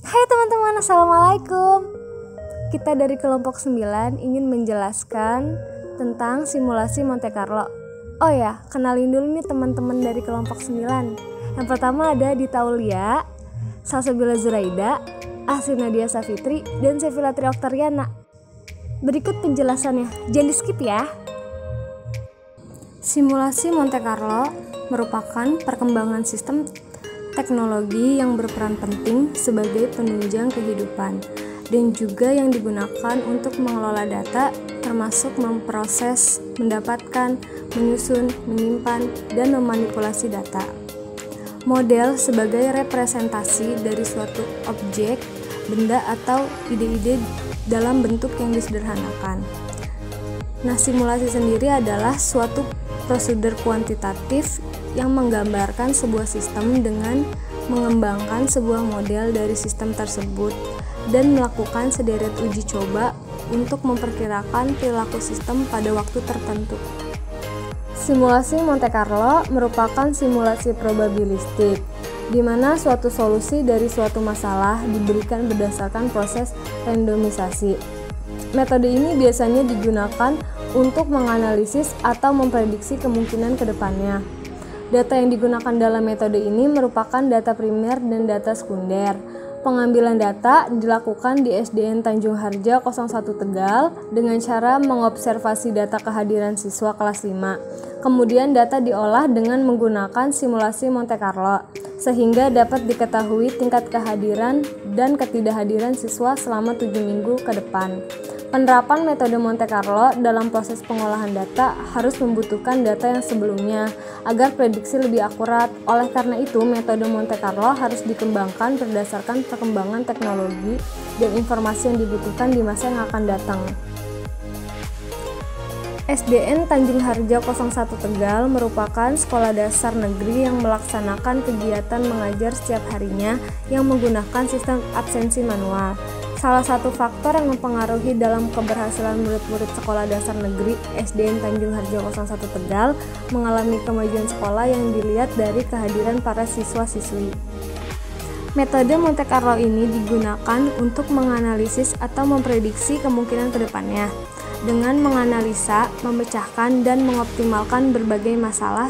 Hai teman-teman, Assalamualaikum. Kita dari kelompok 9 ingin menjelaskan tentang simulasi Monte Carlo. Oh ya, kenalin dulu nih teman-teman dari kelompok 9. Yang pertama ada Dita Aulia, Salsabila Zuraida, Asri Nadia Safitri, dan Sevilla Trioktaryana. Berikut penjelasannya, jangan di skip ya. Simulasi Monte Carlo merupakan perkembangan sistem teknologi yang berperan penting sebagai penunjang kehidupan dan juga yang digunakan untuk mengelola data, termasuk memproses, mendapatkan, menyusun, menyimpan, dan memanipulasi data. Model sebagai representasi dari suatu objek, benda, atau ide-ide dalam bentuk yang disederhanakan. Nah, simulasi sendiri adalah suatu prosedur kuantitatif yang menggambarkan sebuah sistem dengan mengembangkan sebuah model dari sistem tersebut dan melakukan sederet uji coba untuk memperkirakan perilaku sistem pada waktu tertentu. Simulasi Monte Carlo merupakan simulasi probabilistik, di mana suatu solusi dari suatu masalah diberikan berdasarkan proses randomisasi. Metode ini biasanya digunakan untuk menganalisis atau memprediksi kemungkinan ke depannya. Data yang digunakan dalam metode ini merupakan data primer dan data sekunder. Pengambilan data dilakukan di SDN Tanjung Harja 01 Tegal dengan cara mengobservasi data kehadiran siswa kelas 5. Kemudian data diolah dengan menggunakan simulasi Monte Carlo, sehingga dapat diketahui tingkat kehadiran dan ketidakhadiran siswa selama 7 minggu ke depan. Penerapan metode Monte Carlo dalam proses pengolahan data harus membutuhkan data yang sebelumnya agar prediksi lebih akurat. Oleh karena itu, metode Monte Carlo harus dikembangkan berdasarkan perkembangan teknologi dan informasi yang dibutuhkan di masa yang akan datang. SDN Tanjung Harja 01 Tegal merupakan sekolah dasar negeri yang melaksanakan kegiatan mengajar setiap harinya yang menggunakan sistem absensi manual. Salah satu faktor yang mempengaruhi dalam keberhasilan murid-murid sekolah dasar negeri SDN Tanjung Harja 01 Tegal mengalami kemajuan sekolah yang dilihat dari kehadiran para siswa-siswi. Metode Monte Carlo ini digunakan untuk menganalisis atau memprediksi kemungkinan ke depannya. Dengan menganalisa, memecahkan, dan mengoptimalkan berbagai masalah,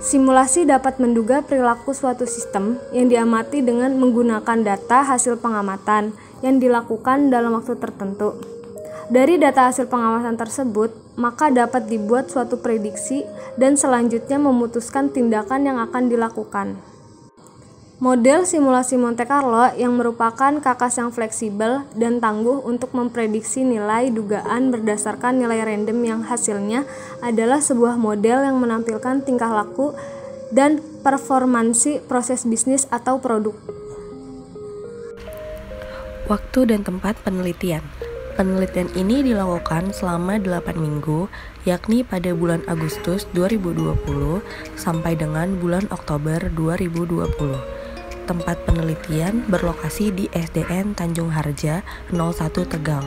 simulasi dapat menduga perilaku suatu sistem yang diamati dengan menggunakan data hasil pengamatan yang dilakukan dalam waktu tertentu. Dari data hasil pengamatan tersebut, maka dapat dibuat suatu prediksi dan selanjutnya memutuskan tindakan yang akan dilakukan. Model simulasi Monte Carlo yang merupakan kakas yang fleksibel dan tangguh untuk memprediksi nilai dugaan berdasarkan nilai random yang hasilnya adalah sebuah model yang menampilkan tingkah laku dan performansi proses bisnis atau produk. Waktu dan tempat penelitian. Penelitian ini dilakukan selama 8 minggu, yakni pada bulan Agustus 2020 sampai dengan bulan Oktober 2020. Tempat penelitian berlokasi di SDN Tanjung Harja 01 Tegal.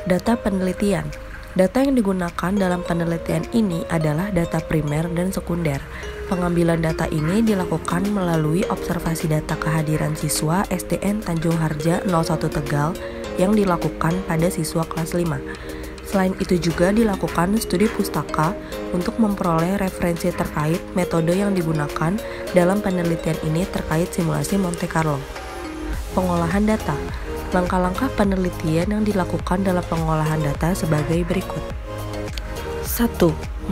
Data penelitian. Data yang digunakan dalam penelitian ini adalah data primer dan sekunder. Pengambilan data ini dilakukan melalui observasi data kehadiran siswa SDN Tanjung Harja 01 Tegal yang dilakukan pada siswa kelas 5. Selain itu juga dilakukan studi pustaka untuk memperoleh referensi terkait metode yang digunakan dalam penelitian ini terkait simulasi Monte Carlo. Pengolahan data. Langkah-langkah penelitian yang dilakukan dalam pengolahan data sebagai berikut. 1.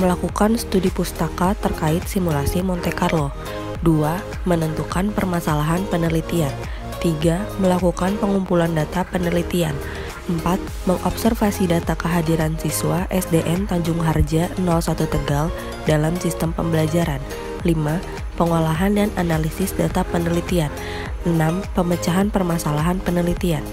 Melakukan studi pustaka terkait simulasi Monte Carlo. 2. Menentukan permasalahan penelitian. 3. Melakukan pengumpulan data penelitian. 4. Mengobservasi data kehadiran siswa SDN Tanjung Harja 01 Tegal dalam sistem pembelajaran. 5. Pengolahan dan analisis data penelitian. 6. Pemecahan permasalahan penelitian.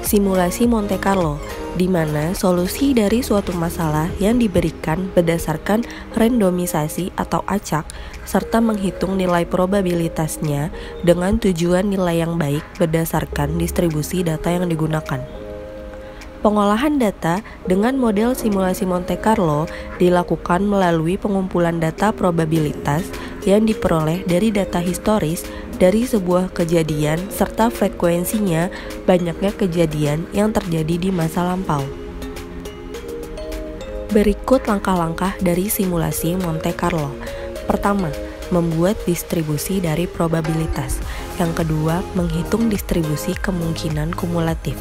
Simulasi Monte Carlo, di mana solusi dari suatu masalah yang diberikan berdasarkan randomisasi atau acak, serta menghitung nilai probabilitasnya dengan tujuan nilai yang baik berdasarkan distribusi data yang digunakan. Pengolahan data dengan model simulasi Monte Carlo dilakukan melalui pengumpulan data probabilitas yang diperoleh dari data historis dari sebuah kejadian serta frekuensinya banyaknya kejadian yang terjadi di masa lampau. Berikut langkah-langkah dari simulasi Monte Carlo. Pertama, membuat distribusi dari probabilitas. Yang kedua, menghitung distribusi kemungkinan kumulatif.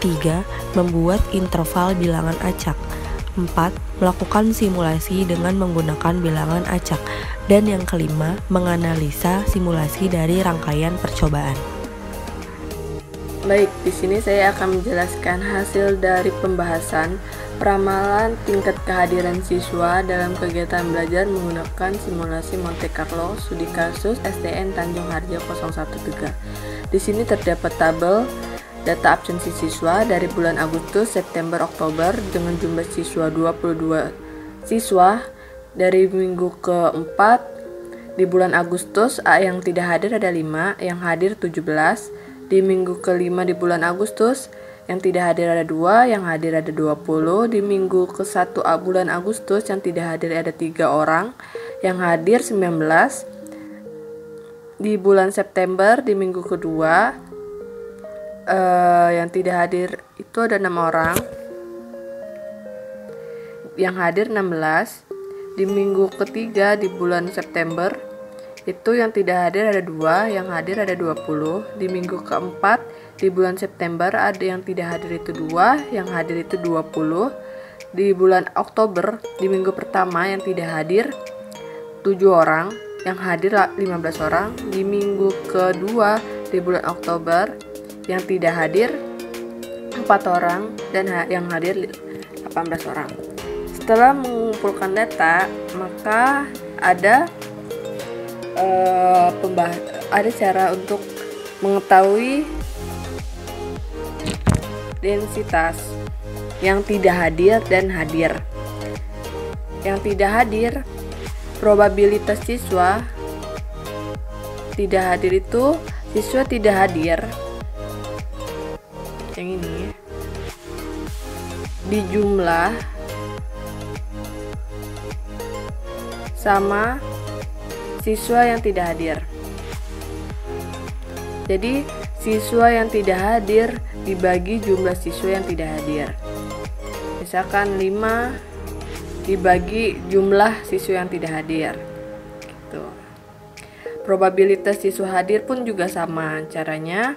3. Membuat interval bilangan acak. 4. Melakukan simulasi dengan menggunakan bilangan acak. Dan yang kelima, menganalisa simulasi dari rangkaian percobaan. Baik, di sini saya akan menjelaskan hasil dari pembahasan peramalan tingkat kehadiran siswa dalam kegiatan belajar menggunakan simulasi Monte Carlo studi kasus SDN Tanjung Harjo 013. Di sini terdapat tabel data absensi siswa dari bulan Agustus, September, Oktober dengan jumlah siswa 22 siswa dari minggu keempat di bulan Agustus. Yang tidak hadir ada 5, yang hadir 17. Di minggu kelima di bulan Agustus, yang tidak hadir ada 2, yang hadir ada 20. Di minggu ke-1 bulan Agustus, yang tidak hadir ada 3 orang, yang hadir 19. Di bulan September, di minggu kedua, yang tidak hadir itu ada 6 orang, yang hadir 16. Di minggu ketiga di bulan September, itu yang tidak hadir ada 2, yang hadir ada 20. Di minggu keempat di bulan September ada yang tidak hadir itu 2, yang hadir itu 20. Di bulan Oktober di minggu pertama yang tidak hadir 7 orang, yang hadir 15 orang. Di minggu kedua di bulan Oktober yang tidak hadir 4 orang dan yang hadir 18 orang. Setelah mengumpulkan data, maka ada cara untuk mengetahui densitas yang tidak hadir dan hadir. Yang tidak hadir, probabilitas siswa tidak hadir itu siswa tidak hadir. Yang ini dijumlah sama siswa yang tidak hadir. Jadi siswa yang tidak hadir dibagi jumlah siswa yang tidak hadir. Misalkan 5 dibagi jumlah siswa yang tidak hadir gitu. Probabilitas siswa hadir pun juga sama caranya.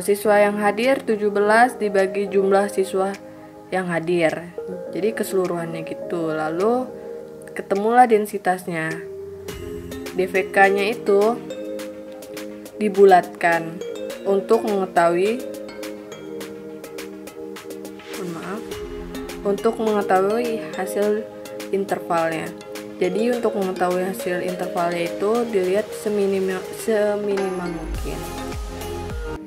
Siswa yang hadir 17 dibagi jumlah siswa yang hadir. Jadi keseluruhannya gitu. Lalu ketemulah densitasnya. DVK-nya itu dibulatkan untuk mengetahui hasil intervalnya. Jadi untuk mengetahui hasil intervalnya itu dilihat seminimal mungkin.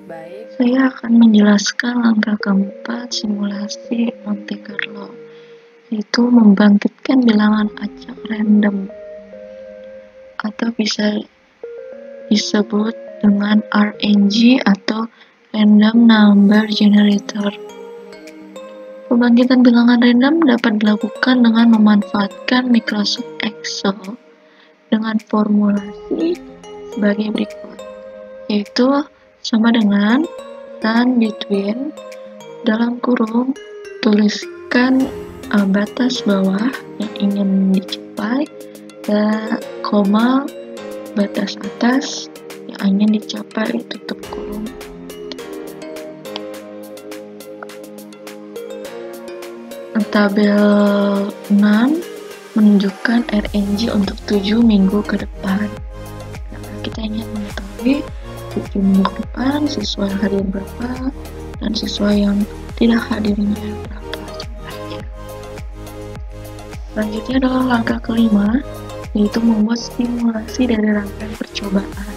Baik. Saya akan menjelaskan langkah keempat simulasi Monte Carlo, yaitu membangkitkan bilangan acak random atau bisa disebut dengan RNG atau Random Number Generator. Pembangkitan bilangan random dapat dilakukan dengan memanfaatkan Microsoft Excel dengan formulasi sebagai berikut, yaitu sama dengan dan between dalam kurung tuliskan batas bawah yang ingin dicapai dan koma batas atas yang ingin dicapai, tutup kurung. Tabel 6 menunjukkan RNG untuk 7 minggu ke depan. Nah, kita ingin mengetahui 7 minggu ke depan siswa yang hadir berapa dan siswa yang tidak hadirnya berapa jumlahnya. Selanjutnya adalah langkah kelima, yaitu membuat simulasi dari rangkaian percobaan.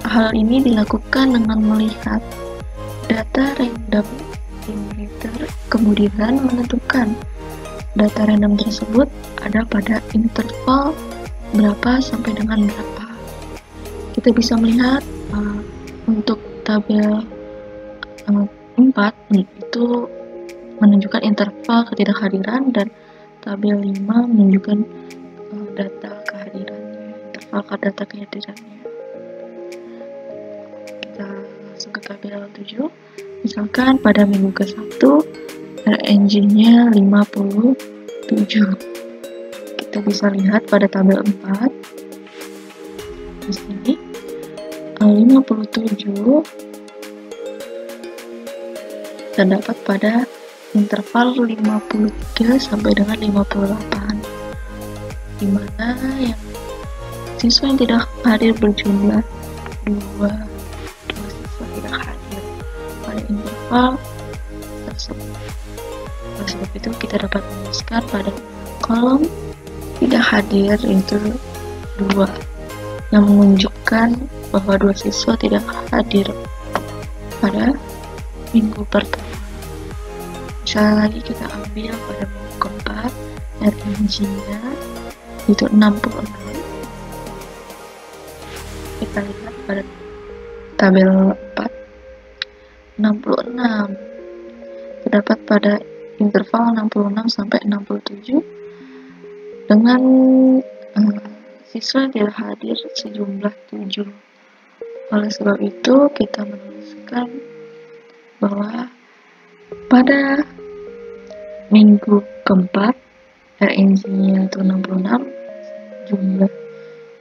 Hal ini dilakukan dengan melihat data random generator, kemudian menentukan data random tersebut ada pada interval berapa sampai dengan berapa. Kita bisa melihat untuk tabel 4 itu menunjukkan interval ketidakhadiran dan tabel 5 menunjukkan data kehadirannya, interval data kehadirannya. Kita langsung ke tabel 7. Misalkan pada minggu ke-1 RNG-nya 57. Kita bisa lihat pada tabel 4 di sini 57 terdapat pada interval 53 sampai dengan 58, di mana yang siswa yang tidak hadir berjumlah 2 siswa tidak hadir pada interval tersebut. Oleh sebab itu kita dapat menuliskan pada kolom tidak hadir itu 2 yang menunjukkan bahwa 2 siswa tidak hadir pada minggu pertama. Misalnya lagi kita ambil pada minggu keempat, RNG-nya itu 66. Kita lihat pada tabel 4, 66 terdapat pada interval 66 sampai 67 dengan siswa yang tidak hadir sejumlah 7. Oleh sebab itu kita menuliskan bahwa pada minggu keempat RNG-nya itu 66, jumlah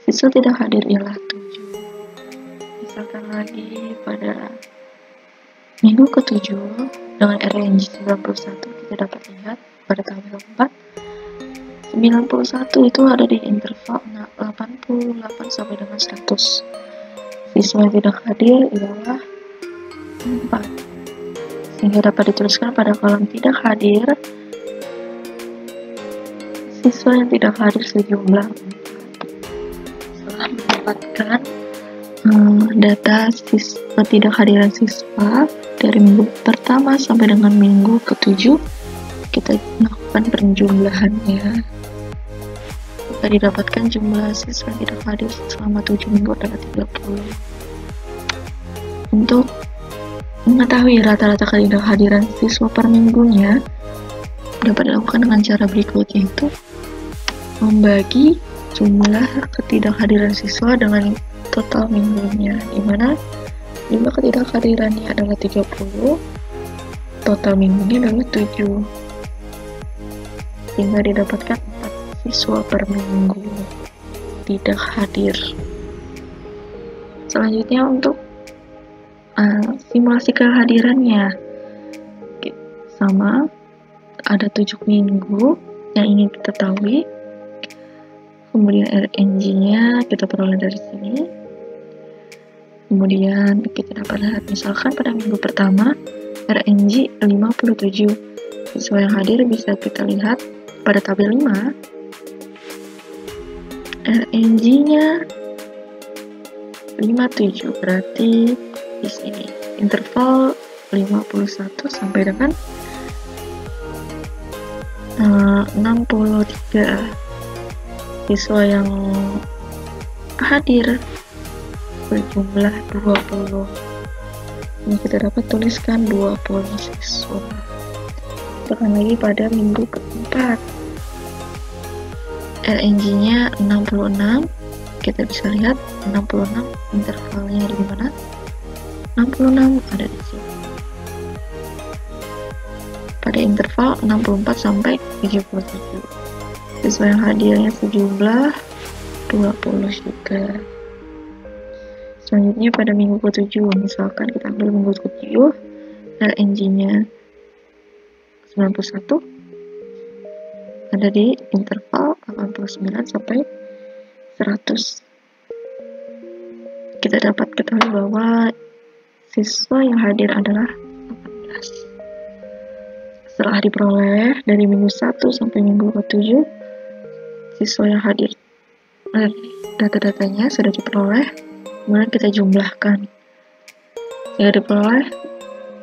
siswa tidak hadir ialah 7. Misalkan lagi pada minggu ke-7 dengan RNG 91, kita dapat lihat pada tabel 4 91 itu ada di interval 88 sampai dengan 100. Siswa yang tidak hadir ialah 4, sehingga dapat dituliskan pada kolom tidak hadir siswa yang tidak hadir sejumlah 4. Setelah mendapatkan data siswa tidak hadiran siswa dari minggu pertama sampai dengan minggu ke-7, kita lakukan penjumlahannya. Jika didapatkan jumlah siswa yang tidak hadir selama 7 minggu adalah 30. Untuk mengetahui rata-rata ketidakhadiran siswa per minggunya dapat dilakukan dengan cara berikut, yaitu membagi jumlah ketidakhadiran siswa dengan total minggunya, di mana jumlah ketidakhadirannya adalah 30, total minggunya adalah 7, sehingga didapatkan 4 siswa per minggu tidak hadir. Selanjutnya untuk simulasi kehadirannya sama, ada 7 minggu yang ingin kita ketahui, kemudian RNG-nya kita peroleh dari sini. Kemudian kita dapat lihat misalkan pada minggu pertama RNG 57, siswa yang hadir bisa kita lihat pada tabel 5. RNG-nya 57, berarti di sini interval 51 sampai dengan 63 siswa yang hadir berjumlah 20. Ini kita dapat tuliskan 20 siswa. Tekan lagi pada minggu keempat, RNG-nya 66, kita bisa lihat 66 intervalnya di mana? 66 ada di sini. Pada interval 64 sampai 77. Siswa yang hadirnya sejumlah 20 juga. Selanjutnya pada minggu ke-7, misalkan kita ambil minggu ke-7, RNG-nya 91 ada di interval 89 sampai 100. Kita dapat ketahui bahwa siswa yang hadir adalah 18. Setelah diperoleh dari minggu 1 sampai minggu ke-7, siswa yang hadir, data-datanya sudah diperoleh, kemudian kita jumlahkan. Sehingga diperoleh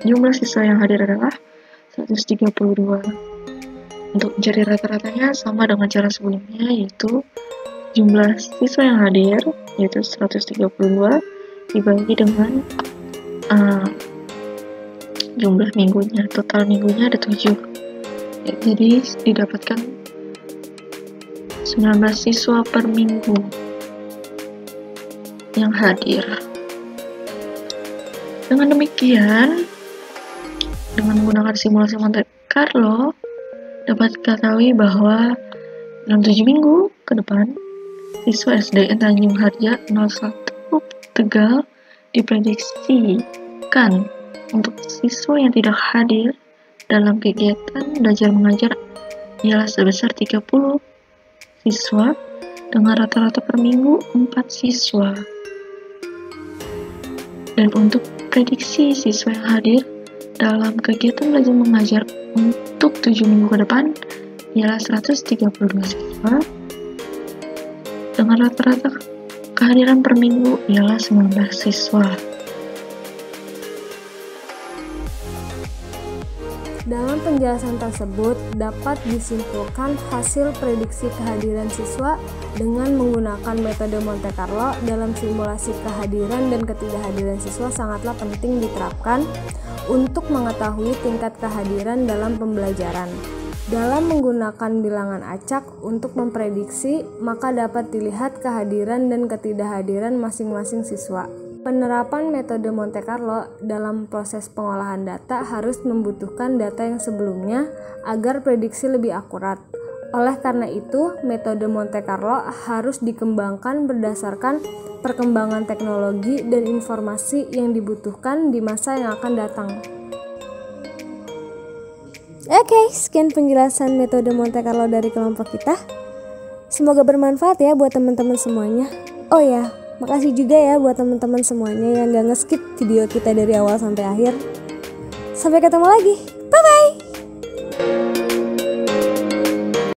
jumlah siswa yang hadir adalah 132. Untuk mencari rata-ratanya sama dengan cara sebelumnya, yaitu jumlah siswa yang hadir yaitu 132 dibagi dengan jumlah minggunya. Total minggunya ada 7. Jadi didapatkan 19 siswa per minggu yang hadir. Dengan demikian, dengan menggunakan simulasi Monte Carlo, dapat diketahui bahwa dalam 7 minggu ke depan, siswa SDN Tanjung Harja 01 Tegal diprediksikan untuk siswa yang tidak hadir dalam kegiatan belajar mengajar ialah sebesar 30 siswa dengan rata-rata per minggu 4 siswa. Dan untuk prediksi siswa yang hadir dalam kegiatan belajar mengajar untuk 7 minggu ke depan ialah 132 siswa dengan rata-rata kehadiran per minggu ialah 19 siswa. Dalam penjelasan tersebut dapat disimpulkan hasil prediksi kehadiran siswa dengan menggunakan metode Monte Carlo dalam simulasi kehadiran dan ketidakhadiran siswa sangatlah penting diterapkan untuk mengetahui tingkat kehadiran dalam pembelajaran. Dalam menggunakan bilangan acak untuk memprediksi, maka dapat dilihat kehadiran dan ketidakhadiran masing-masing siswa. Penerapan metode Monte Carlo dalam proses pengolahan data harus membutuhkan data yang sebelumnya agar prediksi lebih akurat. Oleh karena itu, metode Monte Carlo harus dikembangkan berdasarkan perkembangan teknologi dan informasi yang dibutuhkan di masa yang akan datang. Oke, sekian penjelasan metode Monte Carlo dari kelompok kita. Semoga bermanfaat ya buat teman-teman semuanya. Oh ya, makasih juga ya buat teman-teman semuanya yang gak nge-skip video kita dari awal sampai akhir. Sampai ketemu lagi. Bye-bye!